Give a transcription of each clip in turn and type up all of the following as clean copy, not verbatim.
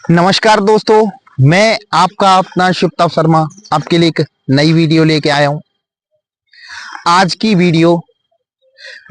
नमस्कार दोस्तों, मैं आपका अपना शिवताप शर्मा आपके लिए एक नई वीडियो लेके आया हूं। आज की वीडियो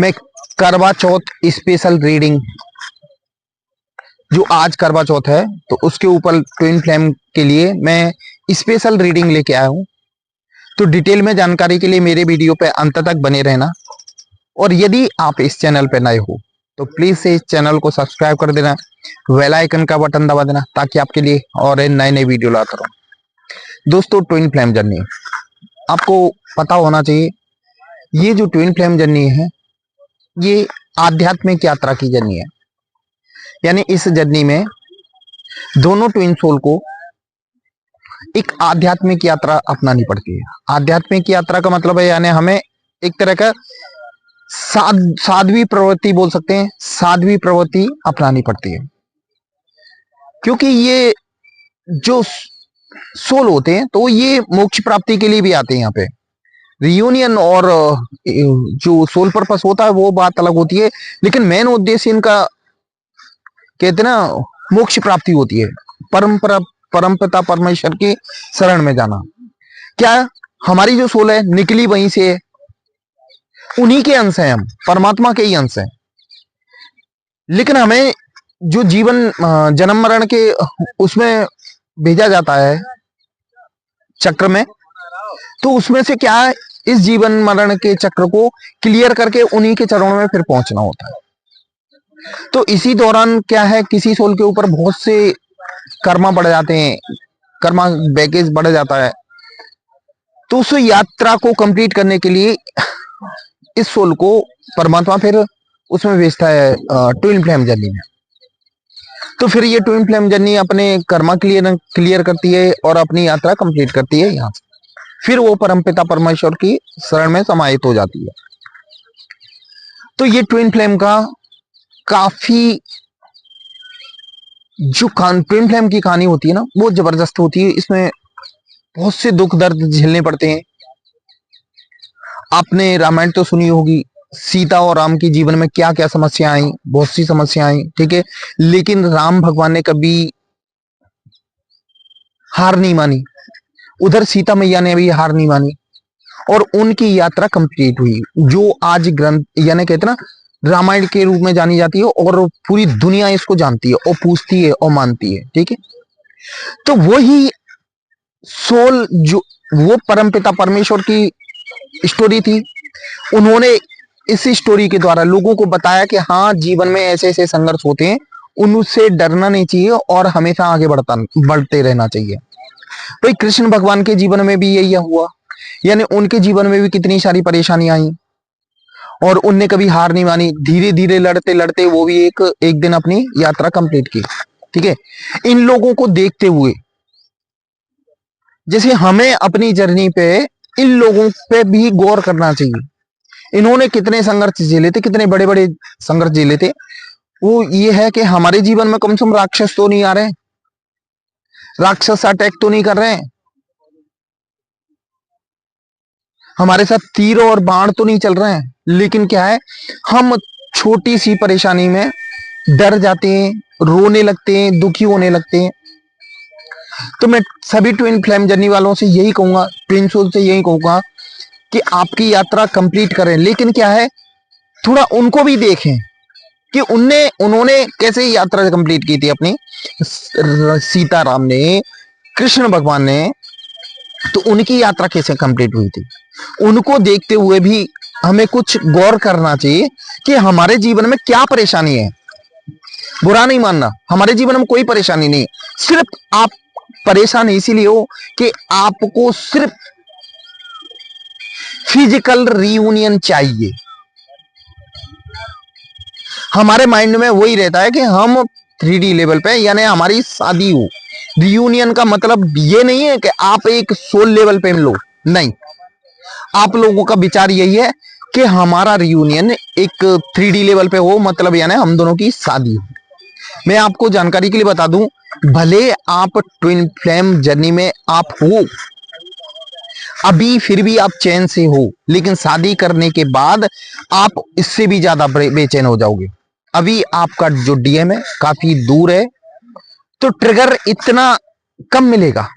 में करवा चौथ स्पेशल रीडिंग, जो आज करवा चौथ है तो उसके ऊपर ट्विन फ्लेम के लिए मैं स्पेशल रीडिंग लेके आया हूं। तो डिटेल में जानकारी के लिए मेरे वीडियो पे अंत तक बने रहना, और यदि आप इस चैनल पे नए हो तो प्लीज से इस चैनल को सब्सक्राइब कर देना, बेल आइकन का बटन दबा देना ताकि आपके लिए और नए नए वीडियो लाता रहूं। दोस्तों, ट्विन फ्लेम जर्नी आपको पता होना चाहिए। ये जो ट्विन फ्लेम जर्नी है ये आध्यात्मिक यात्रा की जर्नी है। यानी इस जर्नी में दोनों ट्विन सोल को एक आध्यात्मिक यात्रा अपनानी पड़ती है। आध्यात्मिक यात्रा का मतलब है यानी हमें एक तरह का साध्वी प्रवृत्ति बोल सकते हैं, साध्वी प्रवृत्ति अपनानी पड़ती है। क्योंकि ये जो सोल होते हैं तो ये मोक्ष प्राप्ति के लिए भी आते हैं यहाँ पे। रियूनियन और जो सोल पर्पस होता है वो बात अलग होती है, लेकिन मेन उद्देश्य इनका कहते हैं ना मोक्ष प्राप्ति होती है, परमपिता परमेश्वर की शरण में जाना। क्या हमारी जो सोल है निकली वहीं से है, उन्हीं के अंश हैं, हम परमात्मा के ही अंश हैं। लेकिन हमें जो जीवन जन्म मरण के उसमें भेजा जाता है चक्र में, तो उसमें से क्या है, इस जीवन मरण के चक्र को क्लियर करके उन्हीं के चरणों में फिर पहुंचना होता है। तो इसी दौरान क्या है, किसी सोल के ऊपर बहुत से कर्मा बढ़ जाते हैं, कर्मा बैगेज बढ़ जाता है। तो उस यात्रा को कंप्लीट करने के लिए इस सोल को परमात्मा फिर उसमें भेजता है ट्विन फ्लेम जर्नी में। तो फिर ये ट्विन फ्लेम जर्नी अपने कर्मा क्लियर करती है और अपनी यात्रा कंप्लीट करती है। यहाँ से फिर वो परमपिता परमेश्वर की शरण में समाहित हो जाती है। तो ये ट्विन फ्लेम का काफी जो ट्विन फ्लेम की कहानी होती है ना, वो जबरदस्त होती है। इसमें बहुत से दुख दर्द झेलने पड़ते हैं। आपने रामायण तो सुनी होगी, सीता और राम के जीवन में क्या क्या समस्या आई, बहुत सी समस्या आई, ठीक है। लेकिन राम भगवान ने कभी हार नहीं मानी, उधर सीता मैया ने भी हार नहीं मानी, और उनकी यात्रा कंप्लीट हुई। जो आज ग्रंथ यानी कहते ना रामायण के रूप में जानी जाती है, और पूरी दुनिया इसको जानती है और पूछती है और मानती है, ठीक है। तो वही सोल जो वो परमपिता परमेश्वर की स्टोरी थी, उन्होंने इस स्टोरी के द्वारा लोगों को बताया कि हाँ, जीवन में ऐसे ऐसे संघर्ष होते हैं, उनसे डरना नहीं चाहिए और हमेशा आगे बढ़ते रहना चाहिए। भाई कृष्ण भगवान के जीवन में भी यही हुआ, यानी उनके जीवन में भी कितनी सारी परेशानियां आई और उनने कभी हार नहीं मानी। धीरे धीरे लड़ते लड़ते वो भी एक दिन अपनी यात्रा कंप्लीट की, ठीक है। इन लोगों को देखते हुए जैसे हमें अपनी जर्नी पे इन लोगों पे भी गौर करना चाहिए। इन्होंने कितने संघर्ष झेले थे, कितने बड़े बड़े संघर्ष झेले थे। वो ये है कि हमारे जीवन में कम से कम राक्षस तो नहीं आ रहे, राक्षस अटैक तो नहीं कर रहे हैं, हमारे साथ तीर और बाण तो नहीं चल रहे हैं। लेकिन क्या है, हम छोटी सी परेशानी में डर जाते हैं, रोने लगते हैं, दुखी होने लगते हैं। तो मैं सभी ट्विन फ्लेम जर्नी वालों से यही कहूंगा, ट्विन सोल से यही कहूंगा कि आपकी यात्रा कंप्लीट करें। लेकिन क्या है, थोड़ा उनको भी देखें कि उन्होंने कैसे यात्रा कंप्लीट की थी अपनी। सीताराम ने, कृष्ण भगवान ने, तो उनकी यात्रा कैसे कंप्लीट हुई थी, उनको देखते हुए भी हमें कुछ गौर करना चाहिए कि हमारे जीवन में क्या परेशानी है। बुरा नहीं मानना, हमारे जीवन में कोई परेशानी नहीं, सिर्फ आप परेशान इसीलिए हो कि आपको सिर्फ फिजिकल रियूनियन चाहिए। हमारे माइंड में वही रहता है कि हम 3D लेवल पे यानी हमारी शादी हो। रियूनियन का मतलब ये नहीं है कि आप एक सोल लेवल पे लो, नहीं। आप लोगों का विचार यही है कि हमारा रियूनियन एक 3D लेवल पे हो, मतलब यानी हम दोनों की शादी हो। मैं आपको जानकारी के लिए बता दूं, भले आप ट्विन फ्लेम जर्नी में आप हो अभी, फिर भी आप चैन से हो, लेकिन शादी करने के बाद आप इससे भी ज्यादा बेचैन हो जाओगे। अभी आपका जो डीएम है काफी दूर है, तो ट्रिगर इतना कम मिलेगा,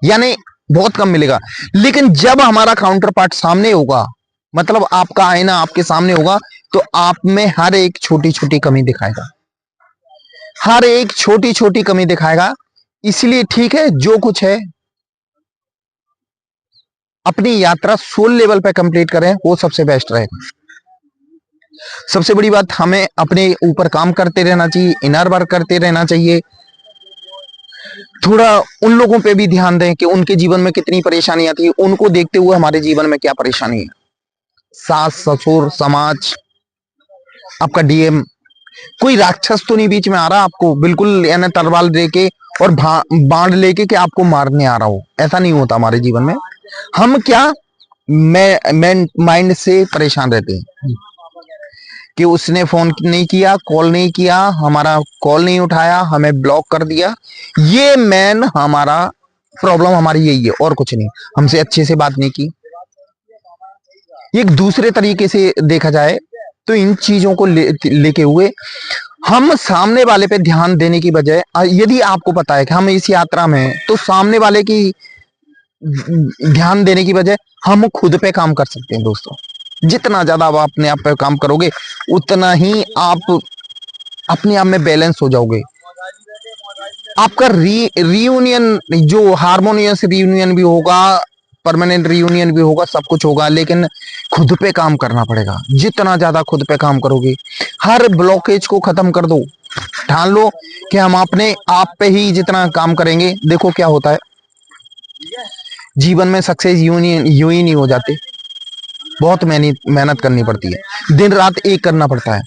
यानी बहुत कम मिलेगा। लेकिन जब हमारा काउंटर पार्ट सामने होगा, मतलब आपका आईना आपके सामने होगा, तो आप में हर एक छोटी छोटी कमी दिखाएगा, हर एक छोटी छोटी कमी दिखाएगा। इसलिए ठीक है, जो कुछ है अपनी यात्रा सोल लेवल पे कंप्लीट करें, वो सबसे बेस्ट रहेगा। सबसे बड़ी बात, हमें अपने ऊपर काम करते रहना चाहिए, इनर वर्क करते रहना चाहिए। थोड़ा उन लोगों पे भी ध्यान दें कि उनके जीवन में कितनी परेशानियां थी, उनको देखते हुए हमारे जीवन में क्या परेशानी है। सास ससुर समाज, आपका डीएम, कोई राक्षस तो नहीं बीच में आ रहा आपको बिल्कुल यानी तलवार लेके और बाण लेके कि आपको मारने आ रहा हो। ऐसा नहीं होता हमारे जीवन में। हम क्या, मैं माइंड से परेशान रहते हैं कि उसने फोन नहीं किया, कॉल नहीं किया, हमारा कॉल नहीं उठाया, हमें ब्लॉक कर दिया। ये मेन हमारा प्रॉब्लम हमारी यही है, और कुछ नहीं। हमसे अच्छे से बात नहीं की। एक दूसरे तरीके से देखा जाए तो इन चीजों को लेके हुए हम सामने वाले पे ध्यान देने की बजाय, यदि आपको पता है कि हम इस यात्रा में हैं, तो सामने वाले की ध्यान देने की बजाय हम खुद पे काम कर सकते हैं दोस्तों। जितना ज्यादा आप अपने आप पे काम करोगे, उतना ही आप अपने आप में बैलेंस हो जाओगे। आपका रीयूनियन, जो हारमोनियस रीयूनियन भी होगा, परमानेंट रीयूनियन भी होगा, सब कुछ होगा, लेकिन खुद पे काम करना पड़ेगा। जितना ज्यादा खुद पे काम करोगे, हर ब्लॉकेज को खत्म कर दो। ठान लो कि हम अपने आप पे ही जितना काम करेंगे, देखो क्या होता है जीवन में। सक्सेस यूं ही नहीं हो जाते, बहुत मेहनत करनी पड़ती है, दिन रात एक करना पड़ता है।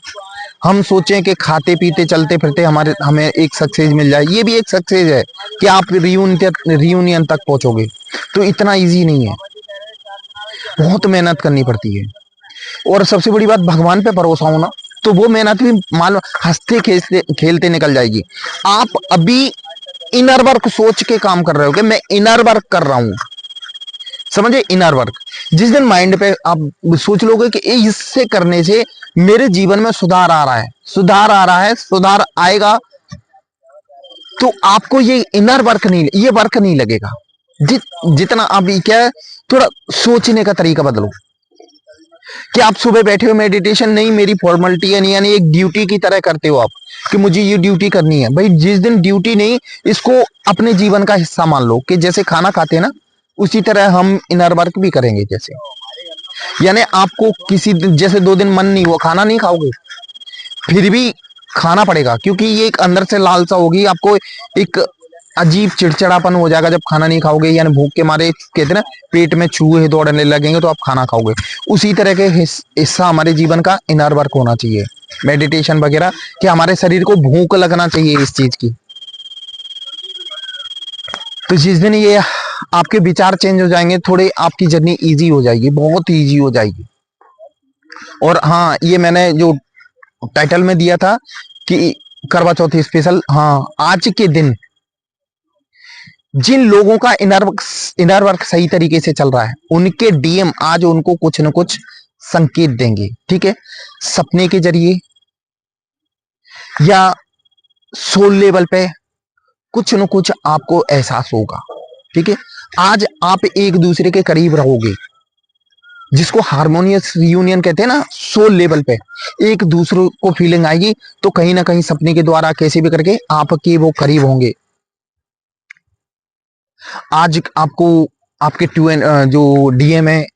हम सोचें कि खाते पीते चलते फिरते हमें एक सक्सेस मिल जाए, ये भी एक सक्सेस है कि आप रियूनियन तक पहुंचोगे, तो इतना इजी नहीं है, बहुत मेहनत करनी पड़ती है। और सबसे बड़ी बात, भगवान पे भरोसा होना, तो वो मेहनत भी मान लो हंसते खेलते खेलते निकल जाएगी। आप अभी इनर वर्क सोच के काम कर रहे हो कि मैं इनर वर्क कर रहा हूं, समझे, इनर वर्क। जिस दिन माइंड पे आप सोच लोगे कि इससे करने से मेरे जीवन में सुधार आ रहा है, सुधार आ रहा है, सुधार आएगा, तो आपको ये इनर वर्क नहीं, ये वर्क नहीं लगेगा। जितना आप क्या है, थोड़ा सोचने का तरीका बदलो कि आप सुबह बैठे हो मेडिटेशन नहीं, मेरी फॉर्मेलिटी है नहीं, यानी एक ड्यूटी की तरह करते हो आप कि मुझे ये ड्यूटी करनी है। भाई जिस दिन ड्यूटी नहीं, इसको अपने जीवन का हिस्सा मान लो कि जैसे खाना खाते हैं ना, उसी तरह हम इनर वर्क भी करेंगे। जैसे यानी आपको किसी दिन, जैसे 2 दिन मन नहीं हुआ, खाना नहीं खाओगे, फिर भी खाना पड़ेगा, क्योंकि ये एक अंदर से लालसा होगी आपको, एक अजीब चिड़चिड़ापन हो जाएगा जब खाना नहीं खाओगे, यानी भूख के मारे कहते हैं ना पेट में चूहे दौड़ने लगेंगे, तो आप खाना खाओगे। उसी तरह के हिस्सा हमारे जीवन का इनर वर्क होना चाहिए, मेडिटेशन वगैरह, कि हमारे शरीर को भूख लगना चाहिए इस चीज की। तो जिस दिन ये आपके विचार चेंज हो जाएंगे, थोड़े आपकी जर्नी इजी हो जाएगी, बहुत इजी हो जाएगी। और हाँ, ये मैंने जो टाइटल में दिया था कि करवा चौथ स्पेशल, हाँ, आज के दिन जिन लोगों का इनर वर्क सही तरीके से चल रहा है, उनके डीएम आज उनको कुछ न कुछ संकेत देंगे, ठीक है, सपने के जरिए या सोल लेवल पे कुछ न कुछ आपको एहसास होगा, ठीक है। आज आप एक दूसरे के करीब रहोगे, जिसको हारमोनियस रियूनियन कहते हैं ना, सोल लेवल पे एक दूसरे को फीलिंग आएगी, तो कहीं ना कहीं सपने के द्वारा कैसे भी करके आपके वो करीब होंगे। आज आपको आपके जो डीएम है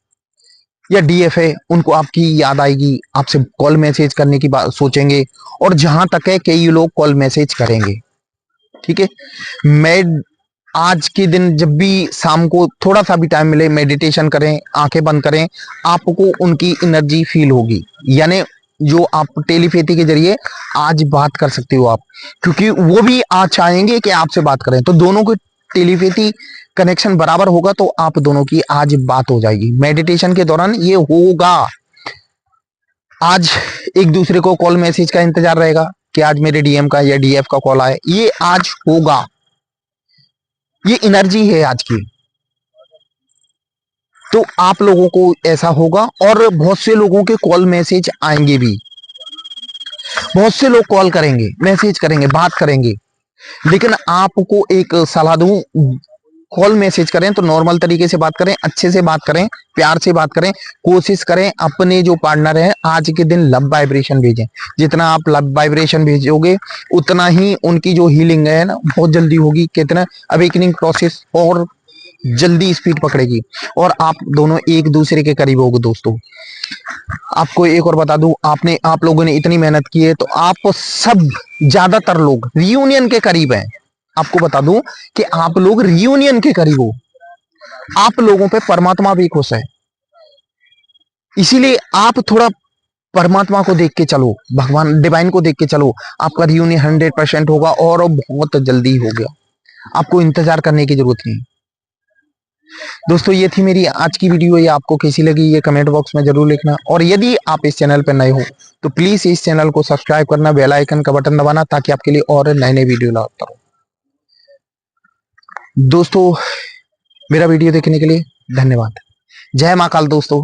या डीएफ है, उनको आपकी याद आएगी, आपसे कॉल मैसेज करने की बात सोचेंगे, और जहां तक है कई लोग कॉल मैसेज करेंगे, ठीक है। मैं आज के दिन जब भी शाम को थोड़ा सा भी टाइम मिले, मेडिटेशन करें, आंखें बंद करें, आपको उनकी एनर्जी फील होगी, यानी जो आप टेलीपैथी के जरिए आज बात कर सकते हो आप, क्योंकि वो भी आज चाहेंगे कि आपसे बात करें, तो दोनों की टेलीपैथी कनेक्शन बराबर होगा, तो आप दोनों की आज बात हो जाएगी। मेडिटेशन के दौरान ये होगा। आज एक दूसरे को कॉल मैसेज का इंतजार रहेगा कि आज मेरे डीएम का या डीएफ का कॉल आए, ये आज होगा, ये एनर्जी है आज की। तो आप लोगों को ऐसा होगा, और बहुत से लोगों के कॉल मैसेज आएंगे भी, बहुत से लोग कॉल करेंगे, मैसेज करेंगे, बात करेंगे, लेकिन आपको एक सलाह दूं, कॉल मैसेज करें तो नॉर्मल तरीके से बात करें, अच्छे से बात करें, प्यार से बात करें। कोशिश करें अपने जो पार्टनर है आज के दिन लव वाइब्रेशन भेजें। जितना आप लव वाइब्रेशन भेजोगे उतना ही उनकी जो हीलिंग है ना बहुत जल्दी होगी। कितना अवेकनिंग प्रोसेस और जल्दी स्पीड पकड़ेगी और आप दोनों एक दूसरे के करीब होगे। दोस्तों आपको एक और बता दूं, आप लोगों ने इतनी मेहनत की है तो आप सब ज्यादातर लोग रियूनियन के करीब हैं। आपको बता दूं कि आप लोग रियूनियन के करीब हो। आप लोगों पे परमात्मा भी खुश है, इसीलिए आप थोड़ा परमात्मा को देख के चलो, भगवान डिवाइन को देख के चलो। आपका रियूनियन 100% होगा और बहुत जल्दी हो गया। आपको इंतजार करने की जरूरत नहीं। दोस्तों ये थी मेरी आज की वीडियो। ये आपको कैसी लगी ये कमेंट बॉक्स में जरूर लिखना, और यदि आप इस चैनल पर नए हो तो प्लीज इस चैनल को सब्सक्राइब करना, बेल आइकन का बटन दबाना, ताकि आपके लिए और नए नए वीडियो लाता रहूं। दोस्तों मेरा वीडियो देखने के लिए धन्यवाद। जय महाकाल दोस्तों।